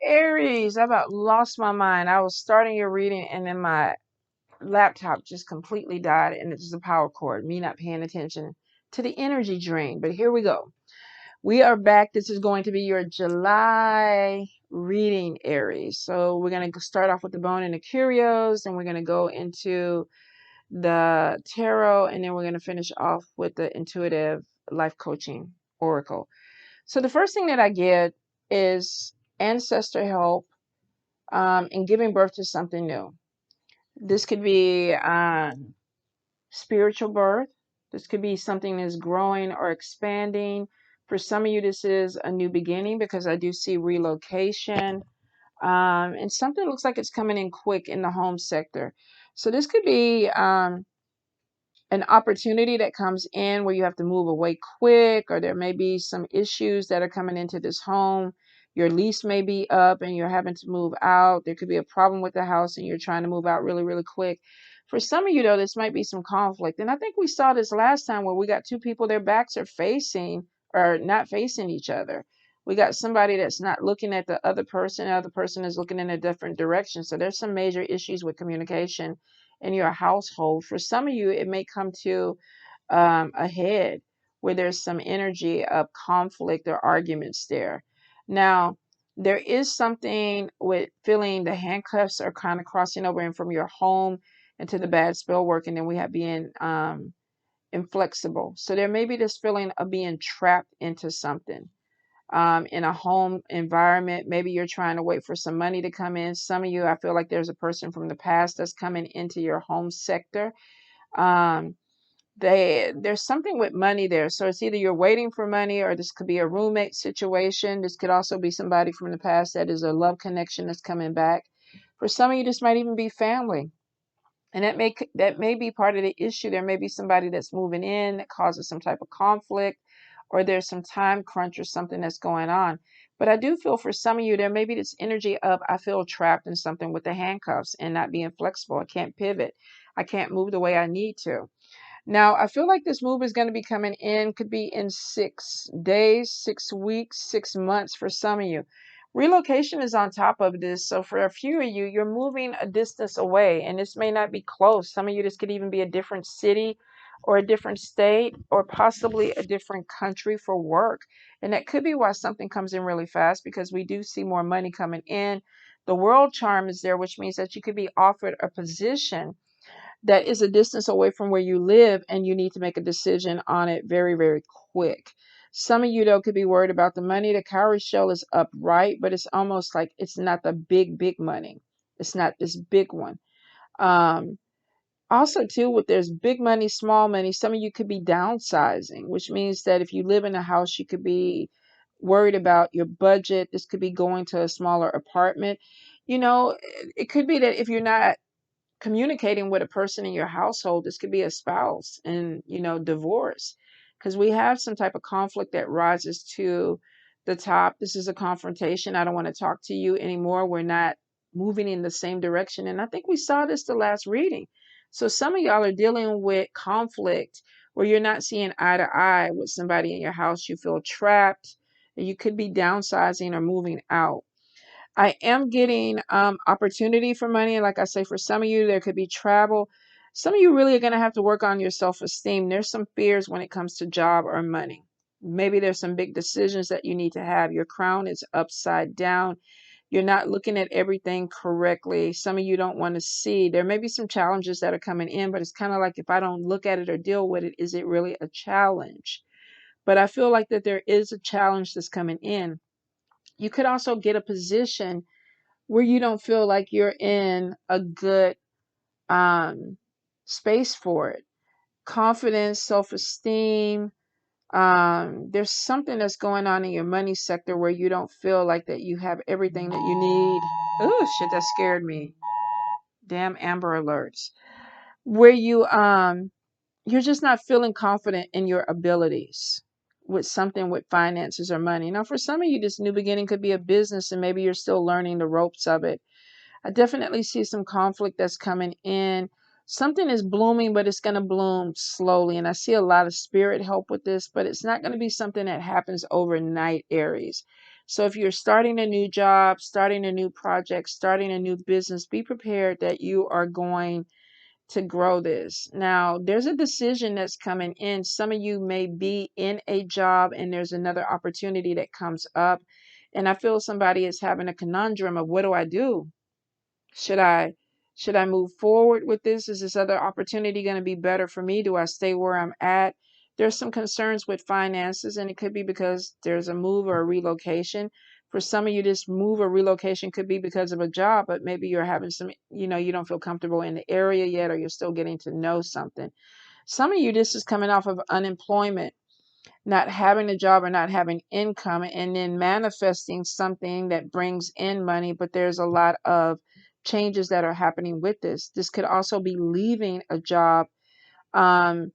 Aries, I about lost my mind. I was starting your reading and then my laptop just completely died and it's a power cord, me not paying attention to the energy drain. But here we go. We are back. This is going to be your July reading, Aries. So we're going to start off with the bone and the curios, and we're going to go into the tarot, and then we're going to finish off with the intuitive life coaching oracle. So the first thing that I get is ancestor help in giving birth to something new. This could be spiritual birth. This could be something that's growing or expanding. For some of you, this is a new beginning because I do see relocation. And something looks like it's coming in quick in the home sector. So this could be an opportunity that comes in where you have to move away quick, or there may be some issues that are coming into this home. Your lease may be up and you're having to move out. There could be a problem with the house and you're trying to move out really, really quick. For some of you, though, this might be some conflict. And I think we saw this last time where we got two people, their backs are facing or not facing each other. We got somebody that's not looking at the other person is looking in a different direction. So there's some major issues with communication in your household. For some of you, it may come to a head where there's some energy of conflict or arguments there. Now, there is something with feeling the handcuffs are kind of crossing over in from your home into the bad spell work, and then we have being inflexible. So there may be this feeling of being trapped into something in a home environment. Maybe you're trying to wait for some money to come in. Some of you, I feel like there's a person from the past that's coming into your home sector. Um, there's something with money there. So it's either you're waiting for money, or this could be a roommate situation. This could also be somebody from the past that is a love connection that's coming back. For some of you, this might even be family. And that may be part of the issue. There may be somebody that's moving in that causes some type of conflict, or there's some time crunch or something that's going on. But I do feel for some of you, there may be this energy of I feel trapped in something with the handcuffs and not being flexible. I can't pivot. I can't move the way I need to. Now, I feel like this move is going to be coming in, could be in 6 days, 6 weeks, 6 months for some of you. Relocation is on top of this. So for a few of you, you're moving a distance away, and this may not be close. Some of you, this could even be a different city or a different state or possibly a different country for work. And that could be why something comes in really fast, because we do see more money coming in. The world charm is there, which means that you could be offered a position that is a distance away from where you live, and you need to make a decision on it very, very quick. Some of you, though, could be worried about the money. The cowrie shell is upright, but it's almost like it's not the big, big money. It's not this big one. Um, Also, too, with there's big money, small money, some of you could be downsizing, which means that if you live in a house, you could be worried about your budget. This could be going to a smaller apartment. It could be that if you're not communicating with a person in your household, this could be a spouse, and divorce, because we have some type of conflict that rises to the top. This is a confrontation. I don't want to talk to you anymore. We're not moving in the same direction. And I think we saw this the last reading. So some of y'all are dealing with conflict where you're not seeing eye to eye with somebody in your house. You feel trapped, and you could be downsizing or moving out. I am getting opportunity for money. Like I say, for some of you, there could be travel. Some of you really are going to have to work on your self-esteem. There's some fears when it comes to job or money. Maybe there's some big decisions that you need to have. Your crown is upside down. You're not looking at everything correctly. Some of you don't want to see. There may be some challenges that are coming in, but it's kind of like, if I don't look at it or deal with it, is it really a challenge? But I feel like that there is a challenge that's coming in. You could also get a position where you don't feel like you're in a good um, space for it. Confidence, self-esteem. There's something that's going on in your money sector where you don't feel like that you have everything that you need. Oh shit, that scared me. Damn Amber Alerts. Where you're just not feeling confident in your abilities with something with finances or money. Now, for some of you, this new beginning could be a business, and maybe you're still learning the ropes of it. I definitely see some conflict that's coming in. Something is blooming, but it's going to bloom slowly. And I see a lot of spirit help with this, but it's not going to be something that happens overnight, Aries. So if you're starting a new job, starting a new project, starting a new business, be prepared that you are going to grow this. Now, there's a decision that's coming in. Some of you may be in a job and there's another opportunity that comes up. And I feel somebody is having a conundrum of, what do I do? Should I move forward with this? Is this other opportunity going to be better for me? Do I stay where I'm at? There's some concerns with finances, and it could be because there's a move or a relocation. For some of you, this move or relocation could be because of a job, but maybe you're having some, you don't feel comfortable in the area yet, or you're still getting to know something. Some of you, this is coming off of unemployment, not having a job or not having income, and then manifesting something that brings in money, but there's a lot of changes that are happening with this. This could also be leaving a job, um,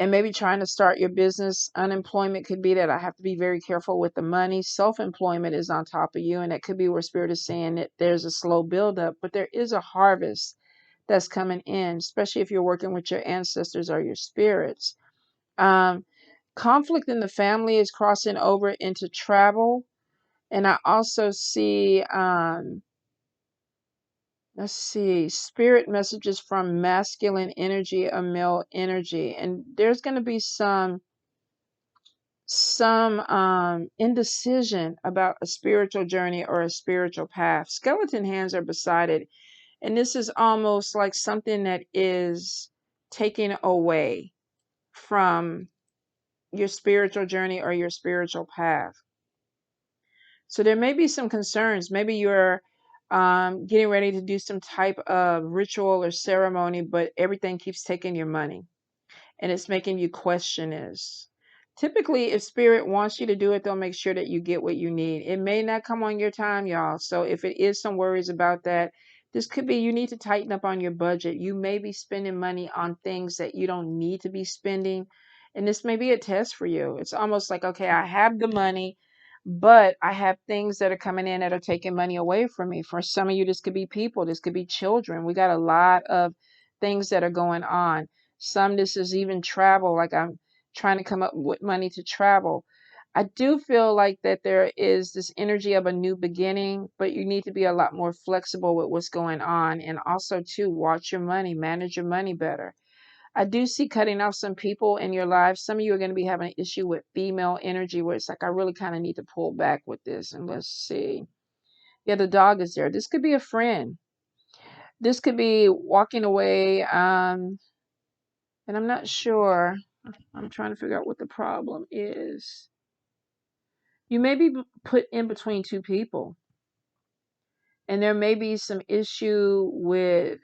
and maybe trying to start your business. Unemployment could be that I have to be very careful with the money. Self-employment is on top of you, and that could be where Spirit is saying that there's a slow buildup, but there is a harvest that's coming in, especially if you're working with your ancestors or your spirits. Um, Conflict in the family is crossing over into travel. And I also see, let's see, spirit messages from masculine energy, a male energy. And there's going to be some indecision about a spiritual journey or a spiritual path. Skeleton hands are beside it. And this is almost like something that is taken away from your spiritual journey or your spiritual path. So there may be some concerns. Maybe you're getting ready to do some type of ritual or ceremony, but everything keeps taking your money and it's making you question this. Typically, if spirit wants you to do it, they'll make sure that you get what you need. It may not come on your time, y'all. So if it is some worries about that, this could be you need to tighten up on your budget. You may be spending money on things that you don't need to be spending. And this may be a test for you. It's almost like, okay, I have the money, but I have things that are coming in that are taking money away from me. For some of you, this could be people, this could be children. We got a lot of things that are going on. Some, this is even travel, like I'm trying to come up with money to travel. I do feel like that there is this energy of a new beginning, but you need to be a lot more flexible with what's going on. And also, too, watch your money, manage your money better. I do see cutting off some people in your life. Some of you are going to be having an issue with female energy where it's like, I really kind of need to pull back with this. And let's see. Yeah, the dog is there. This could be a friend. This could be walking away. And I'm not sure. I'm trying to figure out what the problem is. You may be put in between two people, and there may be some issue with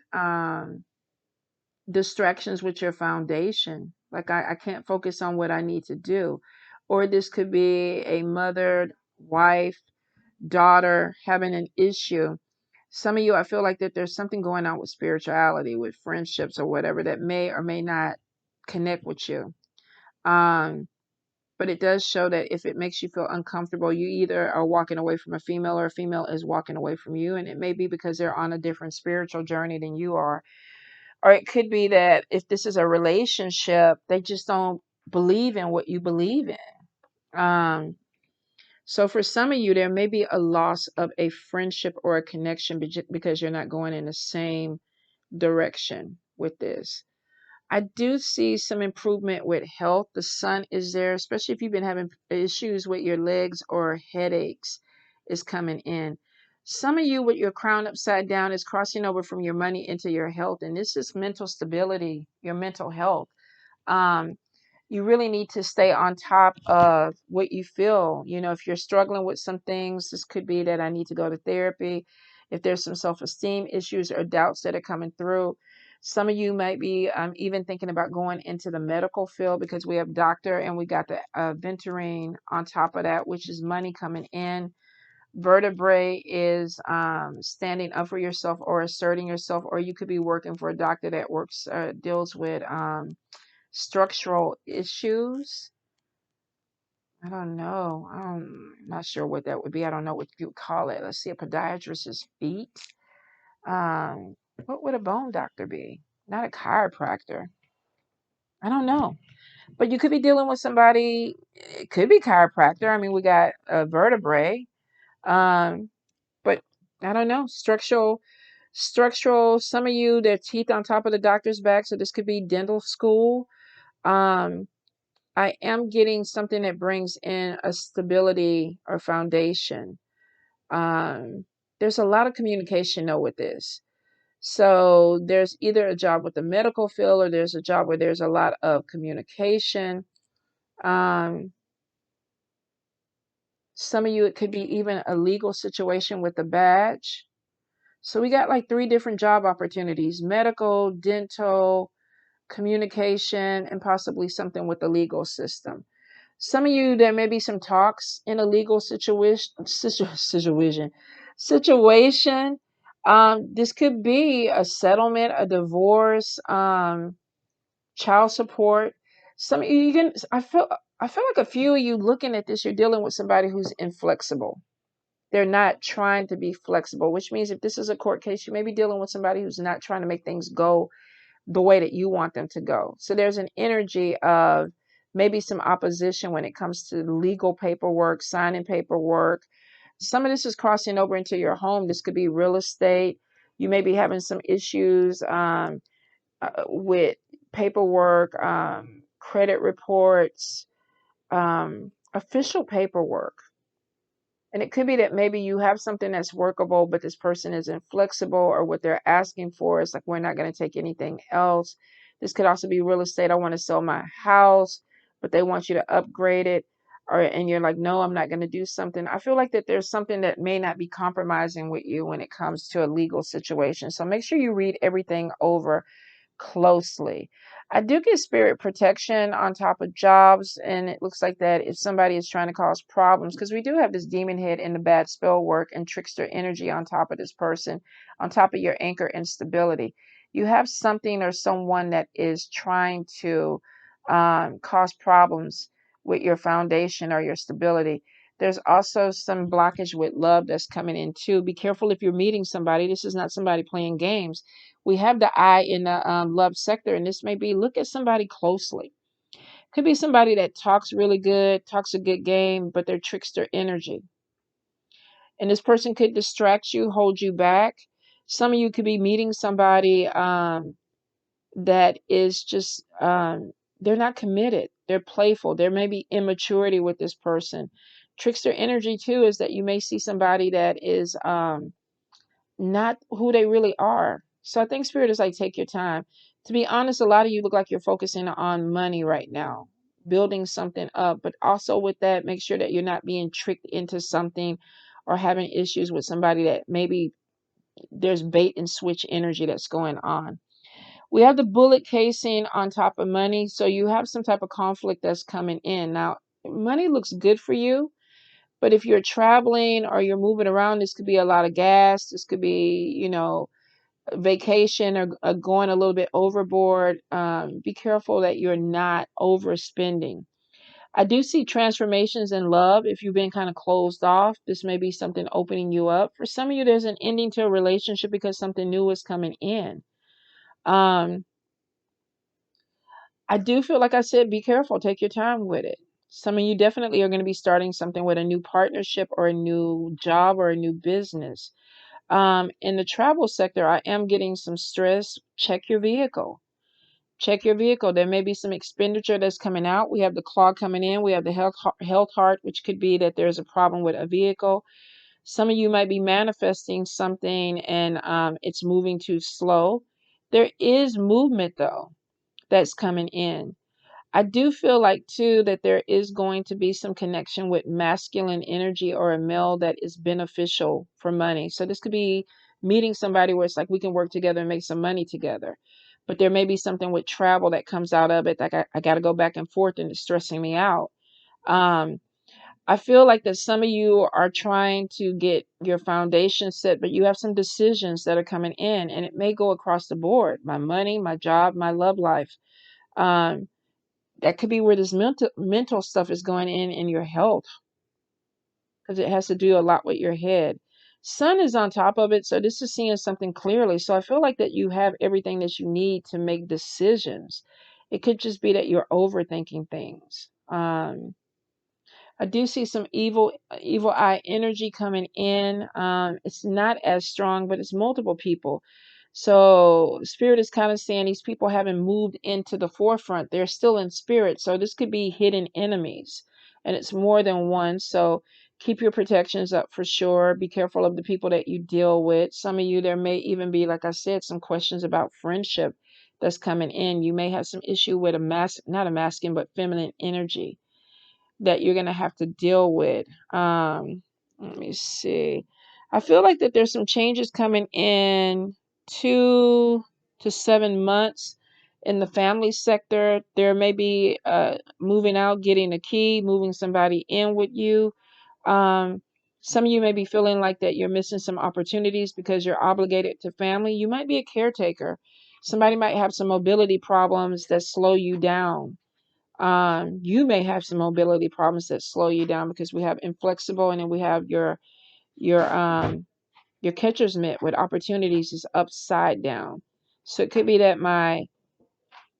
distractions with your foundation. Like, I can't focus on what I need to do. Or this could be a mother, wife, daughter having an issue. Some of you, I feel like that there's something going on with spirituality, with friendships or whatever that may or may not connect with you. Um, but it does show that if it makes you feel uncomfortable, you either are walking away from a female or a female is walking away from you. And it may be because they're on a different spiritual journey than you are. Or it could be that if this is a relationship, they just don't believe in what you believe in. So for some of you, there may be a loss of a friendship or a connection because you're not going in the same direction with this. I do see some improvement with health. The sun is there, especially if you've been having issues with your legs or headaches is coming in. Some of you with your crown upside down is crossing over from your money into your health. And this is mental stability, your mental health. Um, you really need to stay on top of what you feel. If you're struggling with some things, this could be that I need to go to therapy. If there's some self-esteem issues or doubts that are coming through, some of you might be even thinking about going into the medical field because we have doctor and we got the venturing on top of that, which is money coming in. Vertebrae is standing up for yourself or asserting yourself, or you could be working for a doctor that deals with structural issues. I don't know. I'm not sure what that would be. I don't know what you would call it. Let's see, a podiatrist's feet. Um, what would a bone doctor be? Not a chiropractor. I don't know. But you could be dealing with somebody, it could be chiropractor. I mean, we got a vertebrae. Um, but I don't know, structural, some of you, their teeth on top of the doctor's back. So this could be dental school. Um, I am getting something that brings in a stability or foundation. Um, there's a lot of communication though with this. So there's either a job with the medical field or there's a job where there's a lot of communication. Um, some of you, it could be even a legal situation with the badge. So we got like 3 different job opportunities: medical, dental, communication, and possibly something with the legal system. Some of you, there may be some talks in a legal situation. This could be a settlement, a divorce, child support. Some of you can. I feel like a few of you looking at this, you're dealing with somebody who's inflexible. They're not trying to be flexible, which means if this is a court case, you may be dealing with somebody who's not trying to make things go the way that you want them to go. So there's an energy of maybe some opposition when it comes to legal paperwork, signing paperwork. Some of this is crossing over into your home. This could be real estate. You may be having some issues with paperwork, credit reports, official paperwork. And it could be that maybe you have something that's workable, but this person is inflexible, or what they're asking for is like, we're not going to take anything else. This could also be real estate. I want to sell my house, but they want you to upgrade it. And you're like, no, I'm not going to do something. I feel like that there's something that may not be compromising with you when it comes to a legal situation. So make sure you read everything over closely. I do get spirit protection on top of jobs, and it looks like that if somebody is trying to cause problems, because we do have this demon head and the bad spell work and trickster energy on top of this person, on top of your anchor and stability. You have something or someone that is trying to cause problems with your foundation or your stability. There's also some blockage with love that's coming in too. Be careful if you're meeting somebody. This is not somebody playing games. We have the eye in the love sector, and this may be, look at somebody closely. Could be somebody that talks really good, talks a good game, but they're trickster energy. And this person could distract you, hold you back. Some of you could be meeting somebody that is just, they're not committed. They're playful. There may be immaturity with this person. Trickster energy, too, is that you may see somebody that is not who they really are. So I think Spirit is like, take your time. To be honest, a lot of you look like you're focusing on money right now, building something up. But also with that, make sure that you're not being tricked into something or having issues with somebody that maybe there's bait and switch energy that's going on. We have the bullet casing on top of money. So you have some type of conflict that's coming in. Now, money looks good for you. But if you're traveling or you're moving around, this could be a lot of gas. This could be, vacation, or going a little bit overboard. Be careful that you're not overspending. I do see transformations in love. If you've been kind of closed off, this may be something opening you up. For some of you, there's an ending to a relationship because something new is coming in. Um, I do feel like I said, be careful, take your time with it. Some of you definitely are going to be starting something with a new partnership or a new job or a new business. In the travel sector, I am getting some stress. Check your vehicle. Check your vehicle. There may be some expenditure that's coming out. We have the claw coming in. We have the health heart, which could be that there's a problem with a vehicle. Some of you might be manifesting something and it's moving too slow. There is movement though that's coming in. I do feel like too that there is going to be some connection with masculine energy or a male that is beneficial for money. So this could be meeting somebody where it's like we can work together and make some money together. But there may be something with travel that comes out of it. Like I got to go back and forth and it's stressing me out. Um, I feel like that some of you are trying to get your foundation set, but you have some decisions that are coming in, and it may go across the board: my money, my job, my love life. Um, that could be where this mental stuff is going in your health, because it has to do a lot with your head. Sun is on top of it, so this is seeing something clearly. So I feel like that you have everything that you need to make decisions. It could just be that you're overthinking things. I do see some evil eye energy coming in. It's not as strong, but it's multiple people. So spirit is kind of saying these people haven't moved into the forefront. They're still in spirit. So this could be hidden enemies, and it's more than one. So keep your protections up for sure. Be careful of the people that you deal with. Some of you, there may even be, like I said, some questions about friendship that's coming in. You may have some issue with not a masculine, but feminine energy that you're going to have to deal with. Let me see. I feel like that there's some changes coming in 2 to 7 months in the family sector. There may be moving out, getting a key, moving somebody in with you. Um, some of you may be feeling like that you're missing some opportunities because you're obligated to family. You might be a caretaker. Somebody might have some mobility problems that slow you down. You may have some mobility problems that slow you down because we have inflexible, and then we have your your catcher's mitt with opportunities is upside down. So it could be that my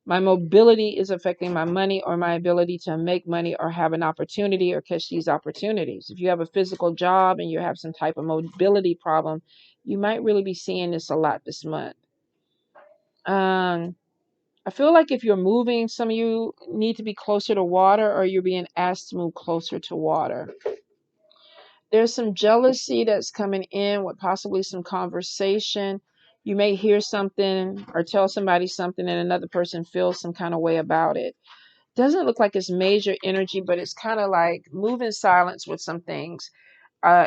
mobility is affecting my money or my ability to make money or have an opportunity or catch these opportunities. If you have a physical job and you have some type of mobility problem, you might really be seeing this a lot this month. I feel like if you're moving, some of you need to be closer to water or you're being asked to move closer to water. There's some jealousy that's coming in with possibly some conversation. You may hear something or tell somebody something and another person feels some kind of way about it. Doesn't look like it's major energy, but it's kind of like move in silence with some things.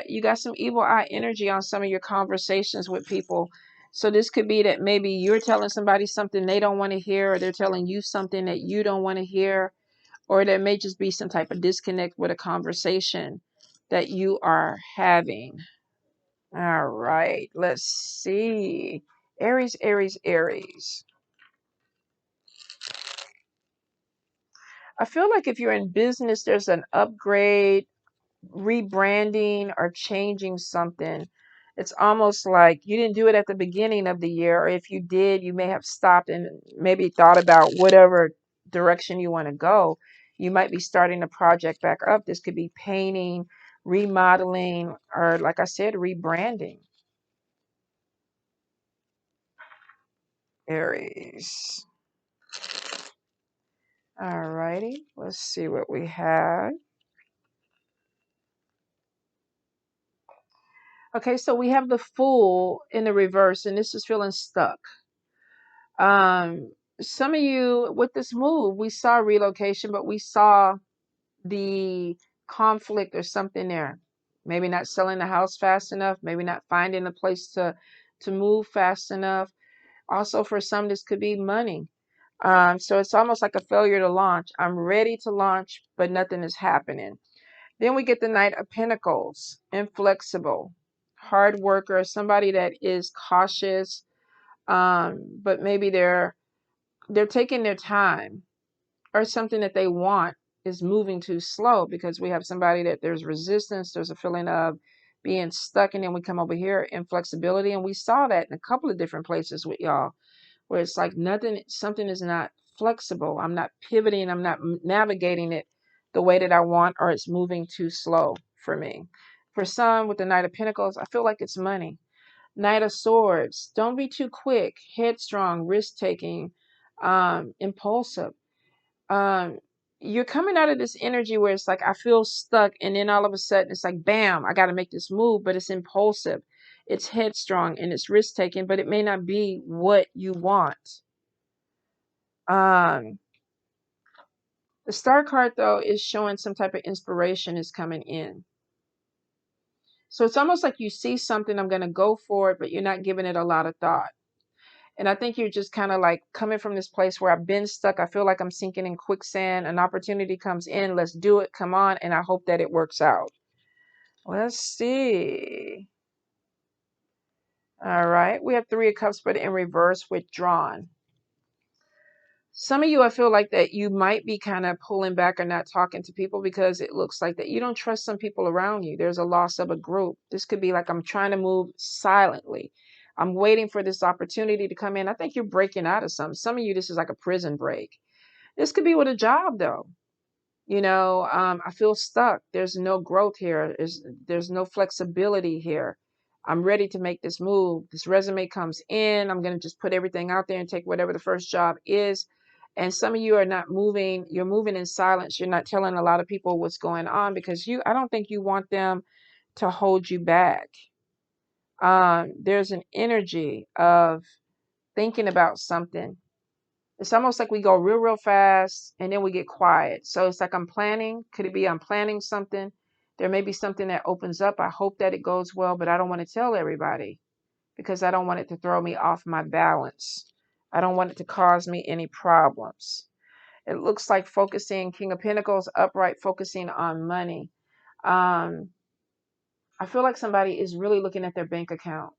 You got some evil eye energy on some of your conversations with people. So this could be that maybe you're telling somebody something they don't want to hear, or they're telling you something that you don't want to hear, or there may just be some type of disconnect with a conversation that you are having. All right, let's see. Aries, Aries, Aries. I feel like if you're in business, there's an upgrade, rebranding, or changing something. It's almost like you didn't do it at the beginning of the year, or if you did, you may have stopped and maybe thought about whatever direction you want to go. You might be starting a project back up. This could be painting, remodeling, or like I said, rebranding. Aries. All righty, let's see what we have. Okay, so we have the Fool in the reverse, and this is feeling stuck. Um, some of you with this move, we saw relocation, but we saw the conflict or something there. Maybe not selling the house fast enough, maybe not finding a place to move fast enough. Also, for some, this could be money. So it's almost like a failure to launch. I'm ready to launch, but nothing is happening. Then we get the Knight of Pentacles, inflexible, hard worker, somebody that is cautious, but maybe they're taking their time, or something that they want is moving too slow, because we have somebody that there's resistance, there's a feeling of being stuck, and then we come over here, inflexibility, and we saw that in a couple of different places with y'all, where it's like nothing, something is not flexible. I'm not pivoting, I'm not navigating it the way that I want, or it's moving too slow for me. For some, with the Knight of Pentacles, I feel like it's money. Knight of Swords, don't be too quick, headstrong, risk taking, impulsive. um you're coming out of this energy where it's like I feel stuck, and then all of a sudden it's like bam, I got to make this move, but it's impulsive, it's headstrong, and it's risk taking, but it may not be what you want. um the Star card, though, is showing some type of inspiration is coming in. So it's almost like you see something, I'm going to go for it, but you're not giving it a lot of thought. And I think you're just kind of like coming from this place where I've been stuck. I feel like I'm sinking in quicksand. An opportunity comes in. Let's do it. Come on. And I hope that it works out. Let's see. All right. We have Three of Cups, but in reverse, withdrawn. Some of you, I feel like that you might be kind of pulling back or not talking to people because it looks like that you don't trust some people around you. There's a loss of a group. This could be like I'm trying to move silently. I'm waiting for this opportunity to come in. I think you're breaking out of something. Some of you, this is like a prison break. This could be with a job, though. I feel stuck. There's no growth here. There's no flexibility here. I'm ready to make this move. This resume comes in. I'm going to just put everything out there and take whatever the first job is. And some of you are not moving. You're moving in silence. You're not telling a lot of people what's going on because I don't think you want them to hold you back. There's an energy of thinking about something. It's almost like we go real, real fast and then we get quiet. So it's like I'm planning. Could it be I'm planning something? There may be something that opens up. I hope that it goes well, but I don't want to tell everybody because I don't want it to throw me off my balance. I don't want it to cause me any problems. It looks like focusing, King of Pentacles, upright, focusing on money. Um, I feel like somebody is really looking at their bank account.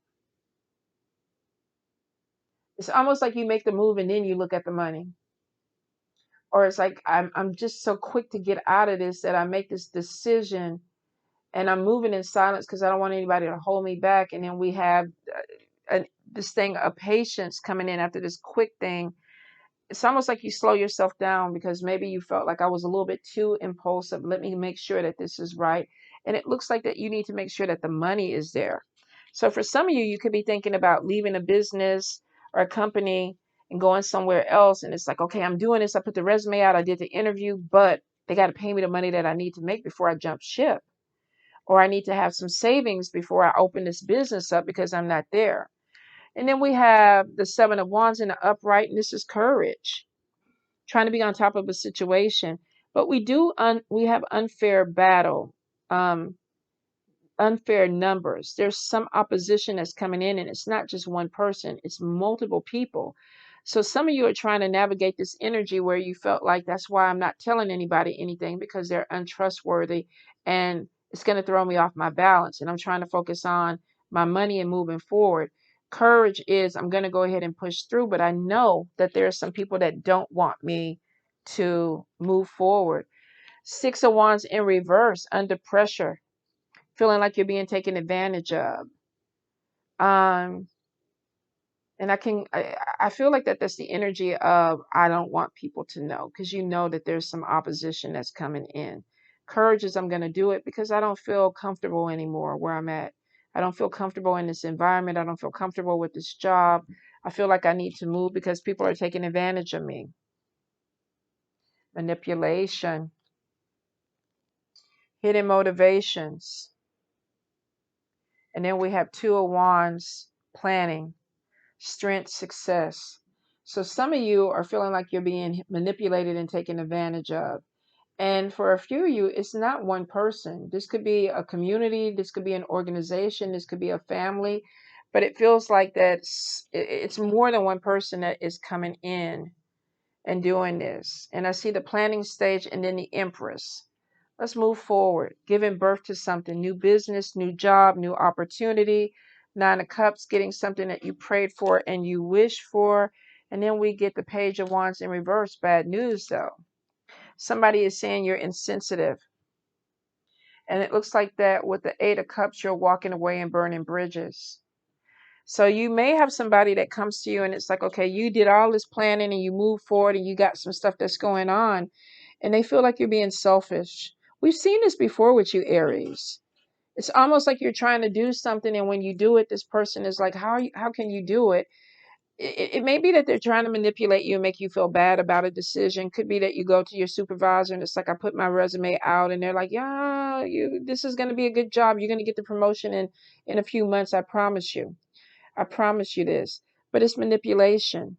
It's almost like you make the move and then you look at the money. Or it's like I'm just so quick to get out of this that I make this decision and I'm moving in silence because I don't want anybody to hold me back. And then we have this thing of patience coming in after this quick thing. It's almost like you slow yourself down because maybe you felt like I was a little bit too impulsive. Let me make sure that this is right. And it looks like that you need to make sure that the money is there. So for some of you, you could be thinking about leaving a business or a company and going somewhere else. And it's like, okay, I'm doing this. I put the resume out. I did the interview, but they got to pay me the money that I need to make before I jump ship. Or I need to have some savings before I open this business up because I'm not there. And then we have the Seven of Wands in the upright, and this is courage, trying to be on top of a situation. But we have unfair battle, unfair numbers. There's some opposition that's coming in, and it's not just one person, it's multiple people. So some of you are trying to navigate this energy where you felt like that's why I'm not telling anybody anything because they're untrustworthy and it's going to throw me off my balance. And I'm trying to focus on my money and moving forward. Courage is I'm going to go ahead and push through, but I know that there are some people that don't want me to move forward. Six of Wands in reverse, under pressure, feeling like you're being taken advantage of. Um, and I feel like that's the energy of I don't want people to know because you know that there's some opposition that's coming in. Courage is I'm going to do it because I don't feel comfortable anymore where I'm at. I don't feel comfortable in this environment. I don't feel comfortable with this job. I feel like I need to move because people are taking advantage of me. Manipulation, hidden motivations. And then we have Two of Wands, planning, strength, success. So some of you are feeling like you're being manipulated and taken advantage of. And for a few of you, it's not one person. This could be a community, this could be an organization, this could be a family, but it feels like it's more than one person that is coming in and doing this. And I see the planning stage and then the Empress. Let's move forward, giving birth to something, new business, new job, new opportunity. Nine of Cups, getting something that you prayed for and you wish for. And then we get the Page of Wands in reverse. Bad news, though. Somebody is saying you're insensitive. And it looks like that with the Eight of Cups, you're walking away and burning bridges. So you may have somebody that comes to you and it's like, okay, you did all this planning and you move forward and you got some stuff that's going on. And they feel like you're being selfish. We've seen this before with you, Aries. It's almost like you're trying to do something, and when you do it, this person is like, how can you do it? It may be that they're trying to manipulate you and make you feel bad about a decision. Could be that you go to your supervisor and it's like, I put my resume out and they're like, yeah, this is going to be a good job. You're going to get the promotion in a few months. I promise you. I promise you this. But it's manipulation.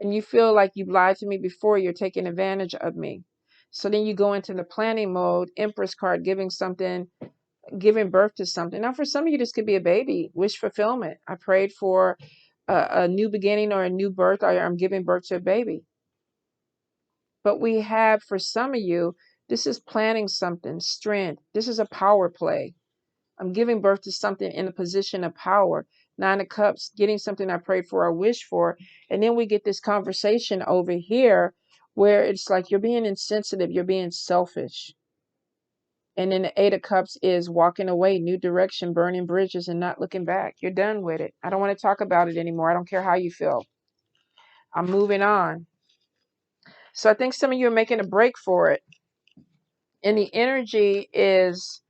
And you feel like you've lied to me before. You're taking advantage of me. So then you go into the planning mode, Empress card, giving birth to something. Now, for some of you, this could be a baby, wish fulfillment. I prayed for a new beginning or a new birth, or I'm giving birth to a baby. But we have, for some of you, this is planning something, strength. This is a power play. I'm giving birth to something in a position of power. Nine of Cups, getting something I prayed for or wish for. And then we get this conversation over here where it's like you're being insensitive, you're being selfish. And then the Eight of Cups is walking away, new direction, burning bridges, and not looking back. You're done with it. I don't want to talk about it anymore. I don't care how you feel. I'm moving on. So I think some of you are making a break for it. And the energy is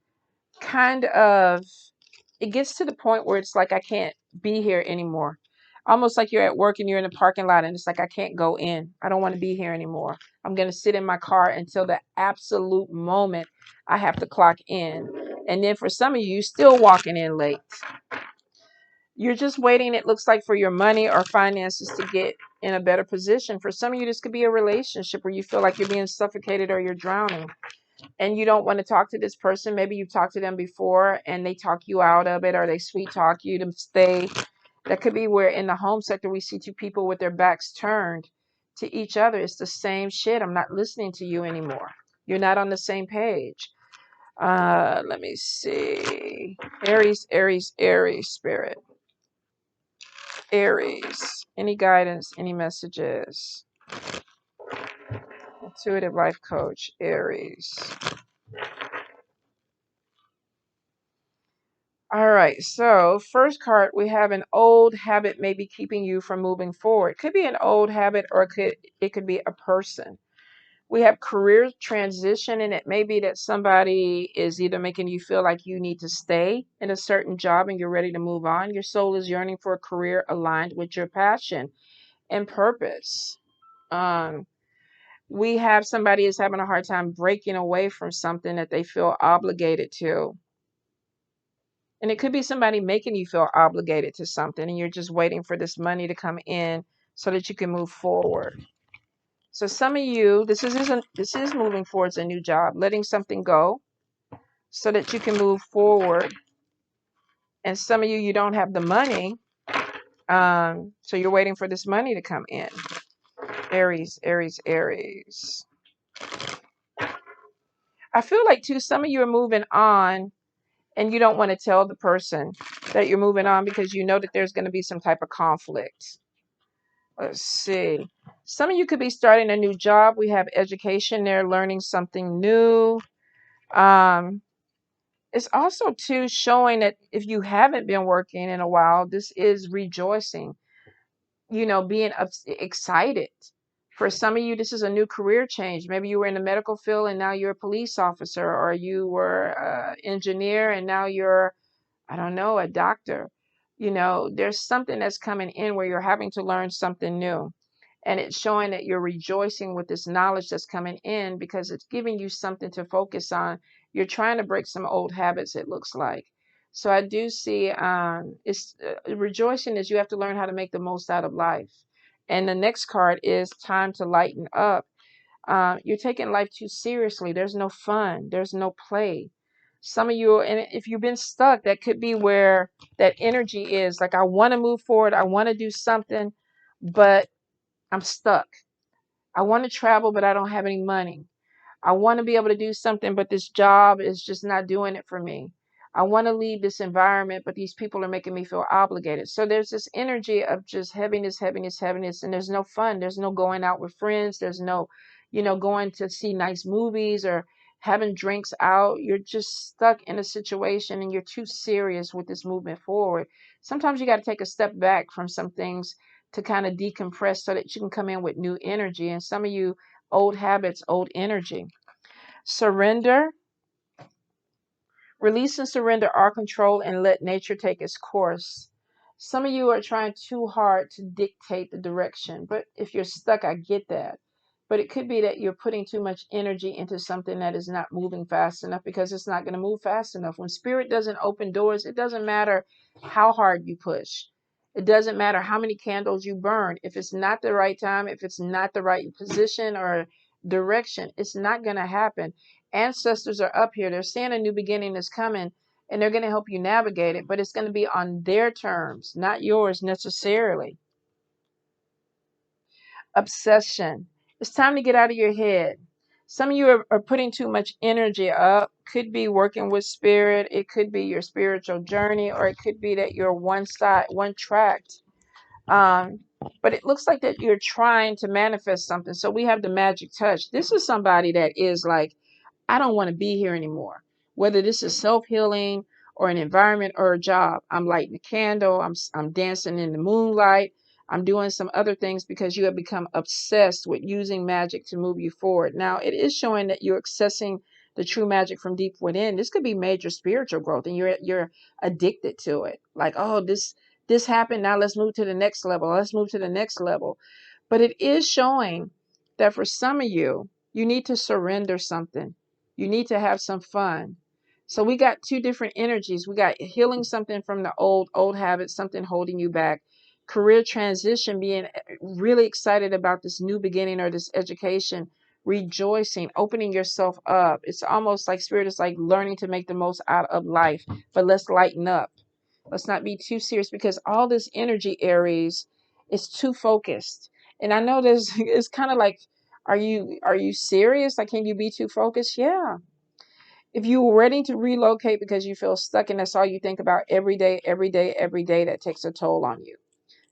kind of, it gets to the point where it's like, I can't be here anymore. Almost like you're at work and you're in the parking lot and it's like, I can't go in. I don't want to be here anymore. I'm going to sit in my car until the absolute moment I have to clock in. And then for some of you, you're still walking in late. You're just waiting, it looks like, for your money or finances to get in a better position. For some of you, this could be a relationship where you feel like you're being suffocated or you're drowning and you don't want to talk to this person. Maybe you've talked to them before and they talk you out of it, or they sweet talk you to stay. That could be where in the home sector we see two people with their backs turned to each other. It's the same shit. I'm not listening to you anymore. You're not on the same page. Let me see. Aries, Aries, Aries, spirit. Aries. Any guidance, any messages? Intuitive life coach, Aries. All right, so first card, we have an old habit maybe keeping you from moving forward. Could be an old habit, or it could be a person. We have career transition, and it may be that somebody is either making you feel like you need to stay in a certain job and you're ready to move on. Your soul is yearning for a career aligned with your passion and purpose. We have somebody is having a hard time breaking away from something that they feel obligated to. And it could be somebody making you feel obligated to something and you're just waiting for this money to come in so that you can move forward. So some of you, this is moving towards a new job, letting something go so that you can move forward. And some of you, you don't have the money, so you're waiting for this money to come in. Aries, Aries, Aries. I feel like too, some of you are moving on and you don't want to tell the person that you're moving on because you know that there's going to be some type of conflict. Let's see. Some of you could be starting a new job. We have education there, learning something new. It's also too showing that if you haven't been working in a while, this is rejoicing, being excited. For some of you, this is a new career change. Maybe you were in the medical field and now you're a police officer, or you were an engineer and now you're, I don't know, a doctor. There's something that's coming in where you're having to learn something new. And it's showing that you're rejoicing with this knowledge that's coming in because it's giving you something to focus on. You're trying to break some old habits, it looks like. So I do see it's rejoicing is you have to learn how to make the most out of life. And the next card is time to lighten up. You're taking life too seriously. There's no fun. There's no play. Some of you, and if you've been stuck, that could be where that energy is. Like, I want to move forward. I want to do something, but I'm stuck. I want to travel, but I don't have any money. I want to be able to do something, but this job is just not doing it for me. I want to leave this environment, but these people are making me feel obligated. So there's this energy of just heaviness, heaviness, heaviness, and there's no fun. There's no going out with friends. There's no, going to see nice movies or having drinks out. You're just stuck in a situation and you're too serious with this movement forward. Sometimes you got to take a step back from some things to kind of decompress so that you can come in with new energy. And some of you, old habits, old energy. Surrender. Release and surrender our control and let nature take its course. Some of you are trying too hard to dictate the direction, but if you're stuck, I get that. But it could be that you're putting too much energy into something that is not moving fast enough because it's not going to move fast enough. When spirit doesn't open doors, it doesn't matter how hard you push. It doesn't matter how many candles you burn. If it's not the right time, if it's not the right position or direction, it's not going to happen. Ancestors are up here. They're saying a new beginning is coming and they're going to help you navigate it, but it's going to be on their terms, not yours necessarily. Obsession. It's time to get out of your head. Some of you are putting too much energy up. Could be working with spirit. It could be your spiritual journey, or it could be that you're one tracked. But it looks like that you're trying to manifest something. So we have the magic touch. This is somebody that is like, I don't want to be here anymore. Whether this is self-healing or an environment or a job, I'm lighting a candle, I'm dancing in the moonlight, I'm doing some other things because you have become obsessed with using magic to move you forward. Now, it is showing that you're accessing the true magic from deep within. This could be major spiritual growth, and you're addicted to it. Like, oh, this happened. Now let's move to the next level. Let's move to the next level. But it is showing that for some of you, you need to surrender something. You need to have some fun. So we got two different energies. We got healing something from the old habits, something holding you back. Career transition, being really excited about this new beginning or this education, rejoicing, opening yourself up. It's almost like spirit is like learning to make the most out of life, but let's lighten up. Let's not be too serious because all this energy, Aries, is too focused. And I know there's it's kind of like, are you serious? Like, can you be too focused? Yeah. If you were ready to relocate because you feel stuck and that's all you think about every day, every day, every day, that takes a toll on you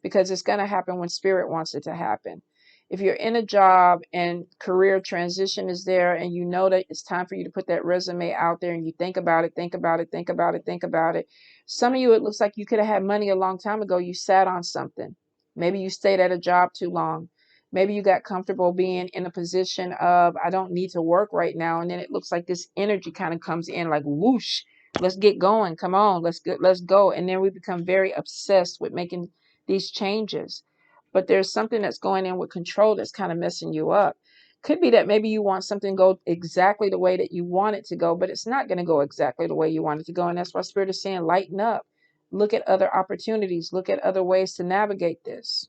because it's going to happen when spirit wants it to happen. If you're in a job and career transition is there and you know that it's time for you to put that resume out there and you think about it, think about it, think about it, think about it. Some of you, it looks like you could have had money a long time ago. You sat on something. Maybe you stayed at a job too long. Maybe you got comfortable being in a position of, I don't need to work right now. And then it looks like this energy kind of comes in like whoosh, let's get going. Come on, let's go. And then we become very obsessed with making these changes. But there's something that's going in with control that's kind of messing you up. Could be that maybe you want something to go exactly the way that you want it to go, but it's not going to go exactly the way you want it to go. And that's why Spirit is saying, lighten up. Look at other opportunities. Look at other ways to navigate this.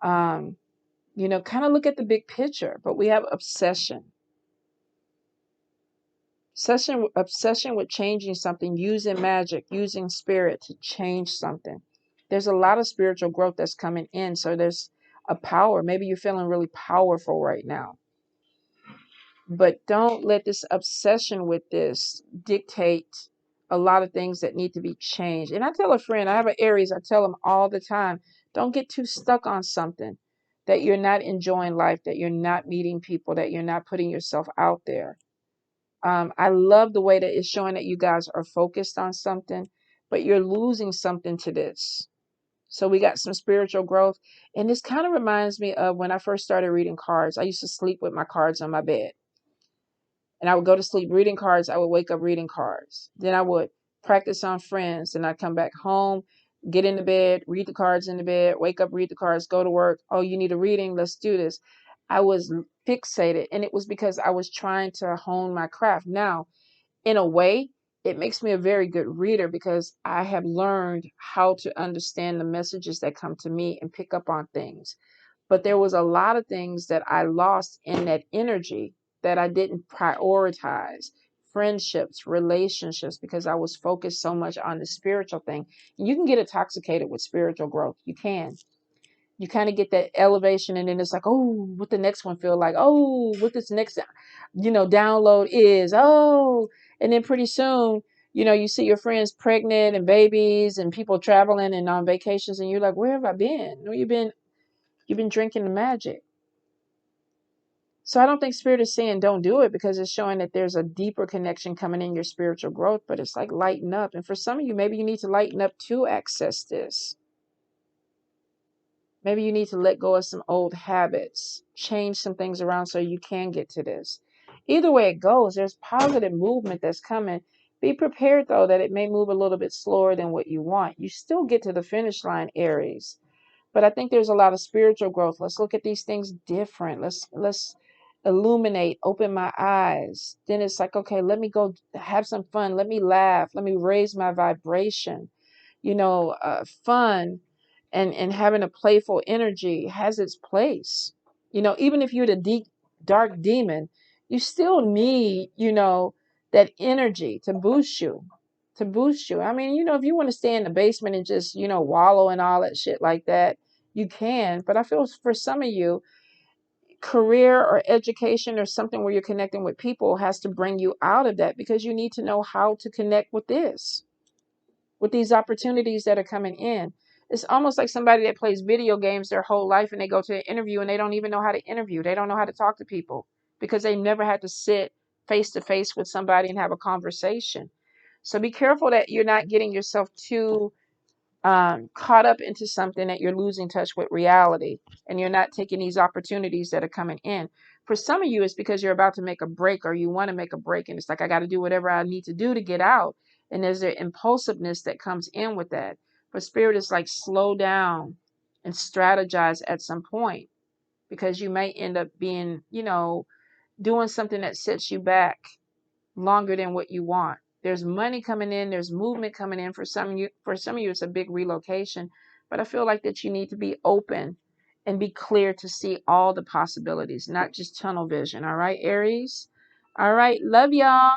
Um, kind of look at the big picture. But we have obsession. Obsession with changing something, using magic, using spirit to change something. There's a lot of spiritual growth that's coming in. So there's a power. Maybe you're feeling really powerful right now. But don't let this obsession with this dictate a lot of things that need to be changed. And I tell a friend, I have an Aries, I tell them all the time, don't get too stuck on something that you're not enjoying life, that you're not meeting people, that you're not putting yourself out there. I love the way that it's showing that you guys are focused on something, but you're losing something to this. So we got some spiritual growth. And this kind of reminds me of when I first started reading cards. I used to sleep with my cards on my bed. And I would go to sleep reading cards. I would wake up reading cards. Then I would practice on friends. Then I'd come back home, get into bed, read the cards in the bed, wake up, read the cards, go to work. Oh, you need a reading? Let's do this. I was fixated. And it was because I was trying to hone my craft. Now, in a way, it makes me a very good reader because I have learned how to understand the messages that come to me and pick up on things. But there was a lot of things that I lost in that energy that I didn't prioritize. Friendships, relationships, because I was focused so much on the spiritual thing. You can get intoxicated with spiritual growth. You can. You kind of get that elevation, and then it's like, oh, what the next one feel like? Oh, what this next, download is? Oh, and then pretty soon, you see your friends pregnant and babies and people traveling and on vacations, and you're like, where have I been? No, you've been drinking the magic. So I don't think Spirit is saying don't do it because it's showing that there's a deeper connection coming in your spiritual growth, but it's like lighten up. And for some of you, maybe you need to lighten up to access this. Maybe you need to let go of some old habits, change some things around so you can get to this. Either way it goes, there's positive movement that's coming. Be prepared, though, that it may move a little bit slower than what you want. You still get to the finish line, Aries. But I think there's a lot of spiritual growth. Let's look at these things different. Let's illuminate, open my eyes. Then it's like, okay, let me go have some fun. Let me laugh. Let me raise my vibration. Fun and having a playful energy has its place. Even if you're the deep, dark demon, you still need, that energy to boost you. To boost you. I mean, if you want to stay in the basement and just, wallow and all that shit like that, you can. But I feel for some of you, career or education or something where you're connecting with people has to bring you out of that because you need to know how to connect with these opportunities that are coming in. It's almost like somebody that plays video games their whole life and they go to an interview and they don't even know how to interview. They don't know how to talk to people because they never had to sit face to face with somebody and have a conversation. So be careful that you're not getting yourself too caught up into something that you're losing touch with reality and you're not taking these opportunities that are coming in. For some of you, it's because you're about to make a break or you want to make a break. And it's like, I got to do whatever I need to do to get out. And there's an impulsiveness that comes in with that. But Spirit is like, slow down and strategize at some point, because you may end up being, doing something that sets you back longer than what you want. There's money coming in, there's movement coming in for some of you. For some of you, it's a big relocation, but I feel like that you need to be open and be clear to see all the possibilities, not just tunnel vision. All right, Aries. All right, love y'all.